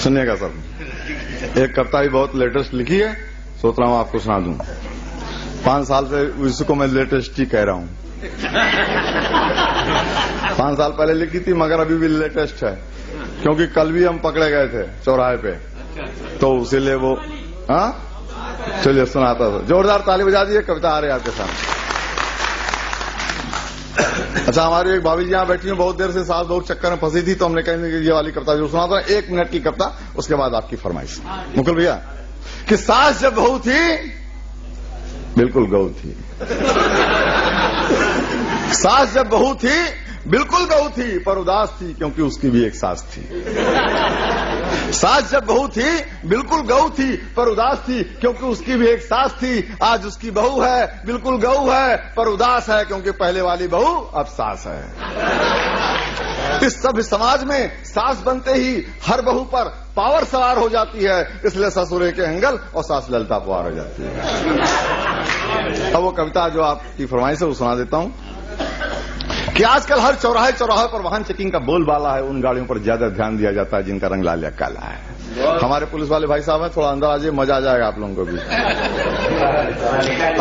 सुनिएगा सर, एक कविता भी बहुत लेटेस्ट लिखी है, सोच रहा हूं आपको सुना दूं। 5 साल से इसको मैं लेटेस्ट ही कह रहा हूं। 5 साल पहले लिखी थी मगर अभी भी लेटेस्ट है, क्योंकि कल भी हम पकड़े गए थे चौराहे पे, तो इसीलिए वो चलिए सुनाता था। जोरदार ताली बजा दीजिए, कविता आ रही है आपके सामने। अच्छा, हमारी एक भाभी जी यहाँ बैठी हैं, बहुत देर से सास बहू चक्कर में फंसी थी, तो हमने कहा कि ये वाली कविता जो सुना था, 1 मिनट की कविता, उसके बाद आपकी फरमाइश। मुकुल भैया, कि सास जब बहू थी बिल्कुल गऊ थी। सास जब बहू थी बिल्कुल गऊ थी, पर उदास थी क्योंकि उसकी भी एक सास थी। सास जब बहू थी बिल्कुल गऊ थी, पर उदास थी क्योंकि उसकी भी एक सास थी। आज उसकी बहू है बिल्कुल गऊ है, पर उदास है क्योंकि पहले वाली बहू अब सास है। इस सभ्य समाज में सास बनते ही हर बहू पर पावर सवार हो जाती है, इसलिए ससुरे के हंगल और सास ललता पुआर हो जाती है। अब वो कविता जो आपकी फरमाइश है वो सुना देता हूं कि आजकल हर चौराहे चौराहे पर वाहन चेकिंग का बोलबाला है। उन गाड़ियों पर ज्यादा ध्यान दिया जाता है जिनका रंग लाल या काला है। हमारे पुलिस वाले भाई साहब हैं, थोड़ा अंदर आ जाइए, मजा आ जाएगा आप लोगों को भी।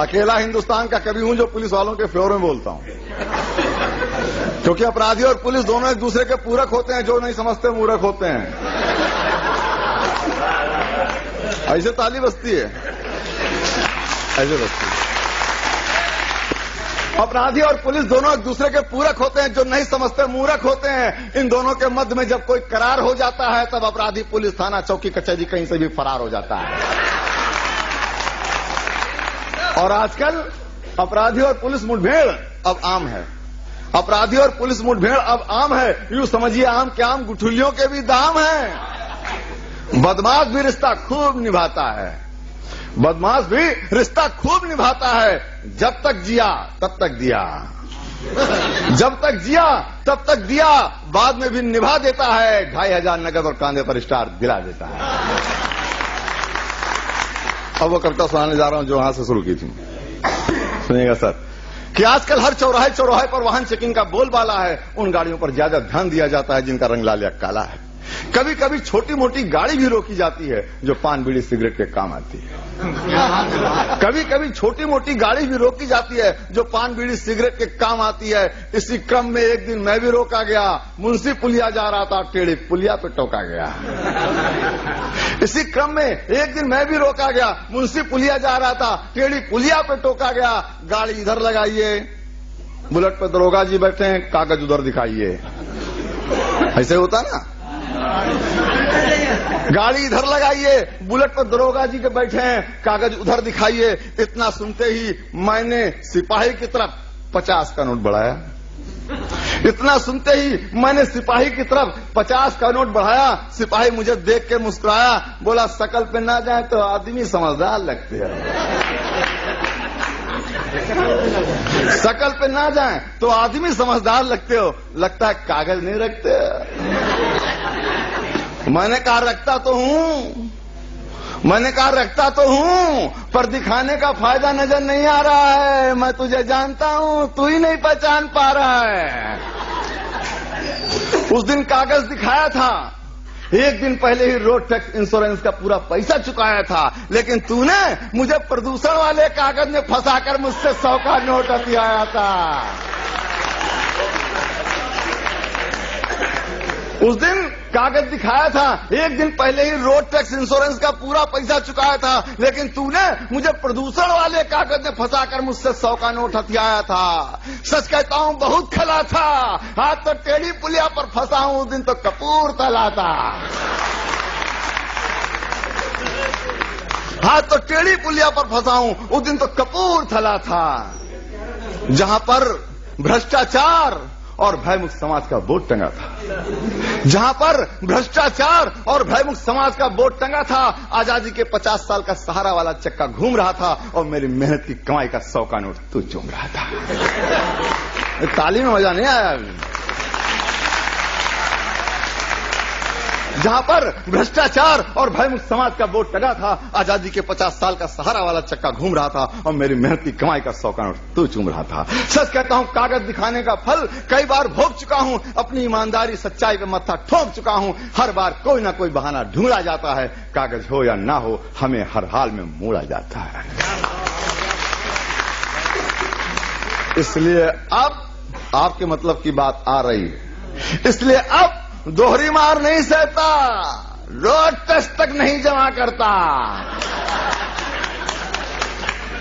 अकेला हिंदुस्तान का कवि हूं जो पुलिस वालों के फेवर में बोलता हूं, क्योंकि अपराधी और पुलिस दोनों एक दूसरे के पूरक होते हैं, जो नहीं समझते मूर्ख होते हैं। ऐसे ताली बजती है, ऐसे बजती है। अपराधी और पुलिस दोनों एक दूसरे के पूरक होते हैं, जो नहीं समझते मूर्ख होते हैं। इन दोनों के मध्य में जब कोई करार हो जाता है, तब अपराधी पुलिस थाना चौकी कचहरी कहीं से भी फरार हो जाता है। और आजकल अपराधी और पुलिस मुठभेड़ अब आम है। अपराधी और पुलिस मुठभेड़ अब आम है, यूं समझिए आम के आम गुठलियों के भी दाम है। बदमाश भी रिश्ता खूब निभाता है, बदमाश भी रिश्ता खूब निभाता है। जब तक जिया तब तक दिया, जब तक जिया तब तक दिया, बाद में भी निभा देता है। 2500 नगद और कांधे पर स्टार दिला देता है। अब वो कविता सुनाने जा रहा हूं जो वहां से शुरू की थी, सुनिएगा सर। कि आजकल हर चौराहे चौराहे पर वाहन चेकिंग का बोलबाला है। उन गाड़ियों पर ज्यादा ध्यान दिया जाता है जिनका रंग लाल या काला है। कभी कभी छोटी मोटी गाड़ी भी रोकी जाती है जो पान बीड़ी सिगरेट के काम आती है। कभी कभी छोटी मोटी गाड़ी भी रोकी जाती है जो पान बीड़ी सिगरेट के काम आती है। इसी क्रम में एक दिन मैं भी रोका गया, मुंशी पुलिया जा रहा था, टेढ़ी पुलिया पे टोका गया। इसी क्रम में एक दिन मैं भी रोका गया, मुंशी पुलिया जा रहा था, टेढ़ी पुलिया पे टोका गया। गाड़ी इधर लगाइए, बुलेट पे दरोगा जी बैठे हैं, कागज उधर दिखाइए। ऐसे होता ना, गाड़ी इधर लगाइए, बुलेट पर दरोगा जी के बैठे हैं, कागज उधर दिखाइए। इतना सुनते ही मैंने सिपाही की तरफ 50 का नोट बढ़ाया। इतना सुनते ही मैंने सिपाही की तरफ 50 का नोट बढ़ाया। सिपाही मुझे देख के मुस्कुराया, बोला शकल पे ना जाए तो आदमी समझदार लगते हैं, शकल पे ना जाए तो आदमी समझदार लगते हो, लगता है कागज नहीं रखते। मैंने कहा रखता तो हूं, मैंने कहा रखता तो हूं, पर दिखाने का फायदा नजर नहीं आ रहा है। मैं तुझे जानता हूं, तू ही नहीं पहचान पा रहा है। उस दिन कागज दिखाया था, एक दिन पहले ही रोड टैक्स इंश्योरेंस का पूरा पैसा चुकाया था, लेकिन तूने मुझे प्रदूषण वाले कागज में फंसाकर मुझसे 100 का नोट हथियाया था। उस दिन कागज दिखाया था, एक दिन पहले ही रोड टैक्स इंश्योरेंस का पूरा पैसा चुकाया था, लेकिन तूने मुझे प्रदूषण वाले कागज में फंसाकर मुझसे 100 का नोट हथियाया था। सच कहता हूं बहुत खला था, आज तो टेढ़ी पुलिया पर फंसा हूं, उस दिन तो कपूरथला था। आज तो टेढ़ी पुलिया पर फंसा हूं, उस दिन तो कपूरथला था। जहां पर भ्रष्टाचार और भयमुक्त समाज का बोर्ड टंगा था, जहां पर भ्रष्टाचार और भयमुक्त समाज का बोर्ड टंगा था, आजादी के 50 साल का सहारा वाला चक्का घूम रहा था और मेरी मेहनत की कमाई का 100 का नोट तू चूम रहा था। ताली में मजा नहीं आया। जहां पर भ्रष्टाचार और भयमुक्त समाज का बोर्ड टंगा था, आजादी के 50 साल का सहारा वाला चक्का घूम रहा था और मेरी मेहनती कमाई का 100 का नोट तू चूम रहा था। सच कहता हूं, कागज दिखाने का फल कई बार भोग चुका हूं, अपनी ईमानदारी सच्चाई पे मत्था ठोक चुका हूं। हर बार कोई ना कोई बहाना ढूंढा जाता है, कागज हो या ना हो हमें हर हाल में मोड़ा जाता है। इसलिए अब आपके मतलब की बात आ रही है, इसलिए अब दोहरी मार नहीं सहता, रोड टेस्ट तक नहीं जमा करता।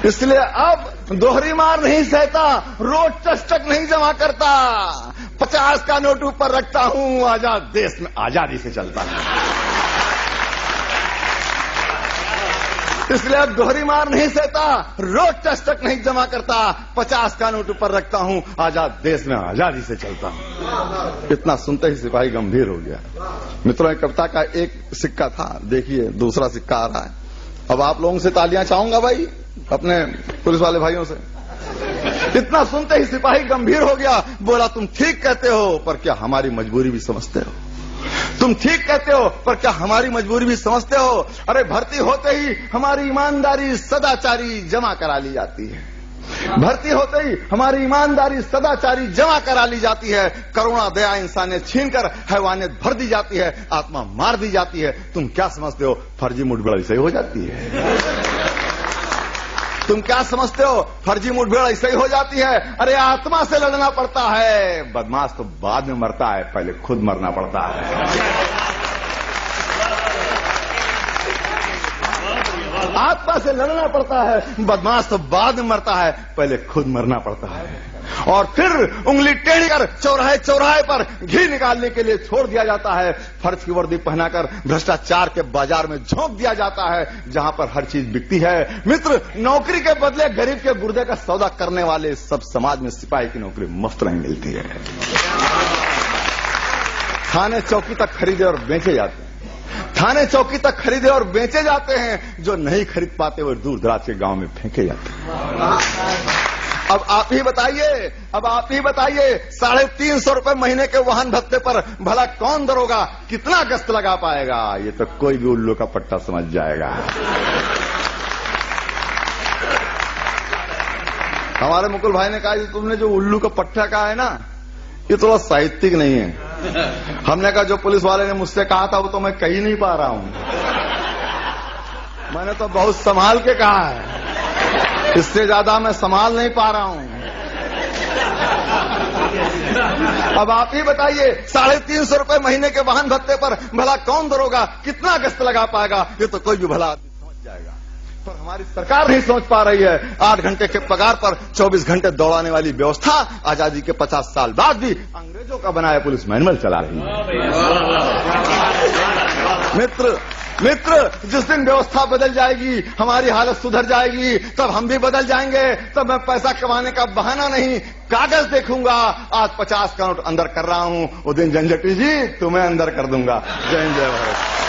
इसलिए अब दोहरी मार नहीं सहता, रोड टेस्ट तक नहीं जमा करता। 50 का नोट ऊपर रखता हूं, आजाद देश में आजादी से चलता है। इसलिए अब दोहरी मार नहीं सहता, रोड टेस्ट तक नहीं जमा करता। 50 का नोट ऊपर रखता हूं, आजाद देश में आजादी से चलता हूं। इतना सुनते ही सिपाही गंभीर हो गया। मित्रों, एक कविता का एक सिक्का था, देखिए दूसरा सिक्का आ रहा है। अब आप लोगों से तालियां चाहूंगा भाई, अपने पुलिस वाले भाइयों से। इतना सुनते ही सिपाही गंभीर हो गया, बोला तुम ठीक कहते हो, पर क्या हमारी मजबूरी भी समझते हो? तुम ठीक कहते हो, पर क्या हमारी मजबूरी भी समझते हो? अरे भर्ती होते ही हमारी ईमानदारी सदाचारी जमा करा ली जाती है। भर्ती होते ही हमारी ईमानदारी सदाचारी जमा करा ली जाती है। करुणा दया इंसानियत छीनकर हैवानियत भर दी जाती है, आत्मा मार दी जाती है। तुम क्या समझते हो, फर्जी मुठभेड़ ऐसे ही हो जाती है? तुम क्या समझते हो, फर्जी मुठभेड़ ऐसे ही हो जाती है? अरे आत्मा से लड़ना पड़ता है, बदमाश तो बाद में मरता है, पहले खुद मरना पड़ता है। आत्मा से लड़ना पड़ता है, बदमाश तो बाद में मरता है, पहले खुद मरना पड़ता है। और फिर उंगली टेढ़ी कर चौराहे चौराहे पर घी निकालने के लिए छोड़ दिया जाता है। फर्ज की वर्दी पहनाकर भ्रष्टाचार के बाजार में झोंक दिया जाता है, जहां पर हर चीज बिकती है। मित्र, नौकरी के बदले गरीब के गुर्दे का सौदा करने वाले सब समाज में सिपाही की नौकरी मुफ्त नहीं मिलती है। थाने चौकी तक खरीदे और बेचे जाते हैं, थाने चौकी तक खरीदे और बेचे जाते हैं। जो नहीं खरीद पाते वो दूर दराज के गांव में फेंके जाते हैं। अब आप ही बताइए, अब आप ही बताइए, 350 रुपए महीने के वाहन भत्ते पर भला कौन दरोगा कितना गश्त लगा पाएगा? ये तो कोई भी उल्लू का पट्टा समझ जाएगा। हमारे मुकुल भाई ने कहा, तुमने जो उल्लू का पट्टा कहा है ना, ये थोड़ा साहित्यिक नहीं है। हमने कहा जो पुलिस वाले ने मुझसे कहा था वो तो मैं कह ही नहीं पा रहा हूं, मैंने तो बहुत संभाल के कहा है, इससे ज्यादा मैं संभाल नहीं पा रहा हूं। अब आप ही बताइए, 350 रुपए महीने के वाहन भत्ते पर भला कौन दरोगा कितना गश्त लगा पाएगा? ये तो कोई भी भला आदमी समझ जाएगा, पर हमारी सरकार नहीं सोच पा रही है। 8 घंटे के पगार पर 24 घंटे दौड़ाने वाली व्यवस्था आजादी के 50 साल बाद भी अंग्रेजों का बनाया पुलिस मैनुअल चला रही है। मित्र, जिस दिन व्यवस्था बदल जाएगी, हमारी हालत सुधर जाएगी, तब हम भी बदल जाएंगे। तब मैं पैसा कमाने का बहाना नहीं, कागज देखूंगा। आज 50 का नोट अंदर कर रहा हूं, वो दिन झंझटी जी तुम्हें अंदर कर दूंगा। जय हिंद, जय भारत।